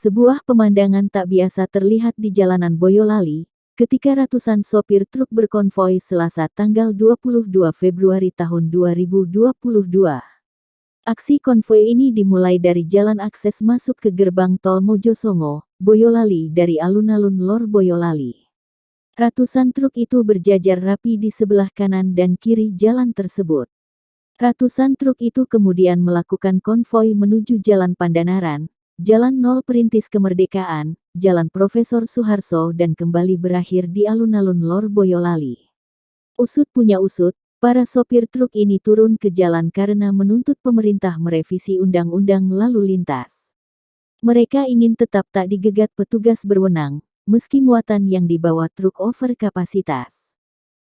Sebuah pemandangan tak biasa terlihat di jalanan Boyolali, ketika ratusan sopir truk berkonvoi Selasa tanggal 22 Februari tahun 2022. Aksi konvoi ini dimulai dari jalan akses masuk ke gerbang tol Mojosongo, Boyolali dari alun-alun Lor Boyolali. Ratusan truk itu berjajar rapi di sebelah kanan dan kiri jalan tersebut. Ratusan truk itu kemudian melakukan konvoi menuju Jalan Pandanaran, Jalan Nol Perintis Kemerdekaan, Jalan Profesor Suharso dan kembali berakhir di alun-alun Lor Boyolali. Usut punya usut, para sopir truk ini turun ke jalan karena menuntut pemerintah merevisi Undang-Undang Lalu Lintas. Mereka ingin tetap tak digegat petugas berwenang, meski muatan yang dibawa truk over kapasitas.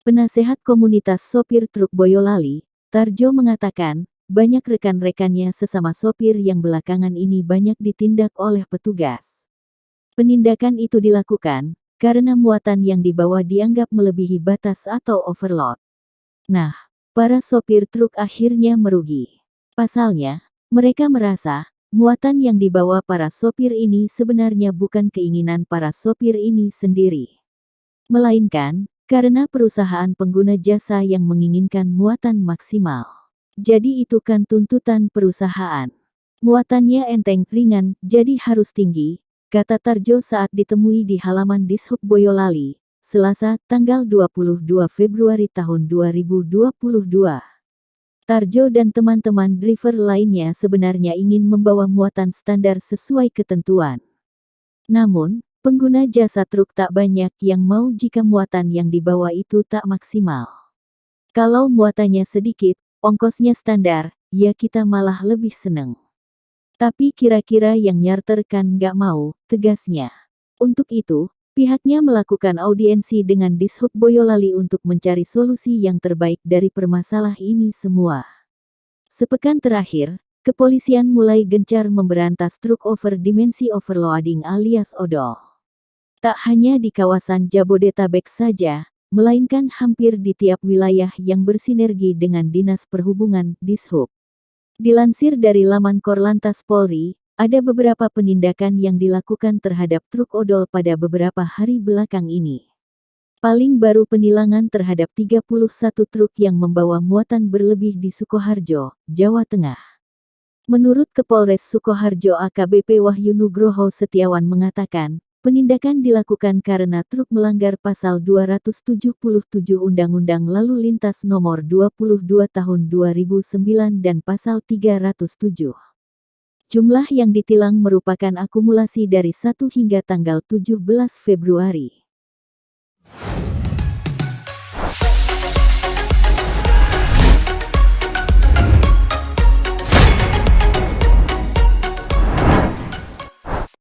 Penasehat komunitas sopir truk Boyolali, Tarjo mengatakan, banyak rekan-rekannya sesama sopir yang belakangan ini banyak ditindak oleh petugas. Penindakan itu dilakukan karena muatan yang dibawa dianggap melebihi batas atau overload. Nah, para sopir truk akhirnya merugi. Pasalnya, mereka merasa muatan yang dibawa para sopir ini sebenarnya bukan keinginan para sopir ini sendiri, melainkan karena perusahaan pengguna jasa yang menginginkan muatan maksimal. Jadi itu kan tuntutan perusahaan. Muatannya enteng ringan, jadi harus tinggi, kata Tarjo saat ditemui di halaman Dishub Boyolali, Selasa, tanggal 22 Februari tahun 2022. Tarjo dan teman-teman driver lainnya sebenarnya ingin membawa muatan standar sesuai ketentuan. Namun, pengguna jasa truk tak banyak yang mau jika muatan yang dibawa itu tak maksimal. Kalau muatannya sedikit, ongkosnya standar, ya kita malah lebih seneng. Tapi kira-kira yang nyarter kan nggak mau, tegasnya. Untuk itu, pihaknya melakukan audiensi dengan Dishub Boyolali untuk mencari solusi yang terbaik dari permasalahan ini semua. Sepekan terakhir, kepolisian mulai gencar memberantas truk over dimensi overloading alias odol. Tak hanya di kawasan Jabodetabek saja, melainkan hampir di tiap wilayah yang bersinergi dengan Dinas Perhubungan, Dishub. Dilansir dari laman Korlantas Polri, ada beberapa penindakan yang dilakukan terhadap truk odol pada beberapa hari belakang ini. Paling baru penilangan terhadap 31 truk yang membawa muatan berlebih di Sukoharjo, Jawa Tengah. Menurut Kapolres Sukoharjo AKBP Wahyu Nugroho Setiawan mengatakan, penindakan dilakukan karena truk melanggar pasal 277 Undang-Undang Lalu Lintas Nomor 22 Tahun 2009 dan pasal 307. Jumlah yang ditilang merupakan akumulasi dari 1 hingga tanggal 17 Februari.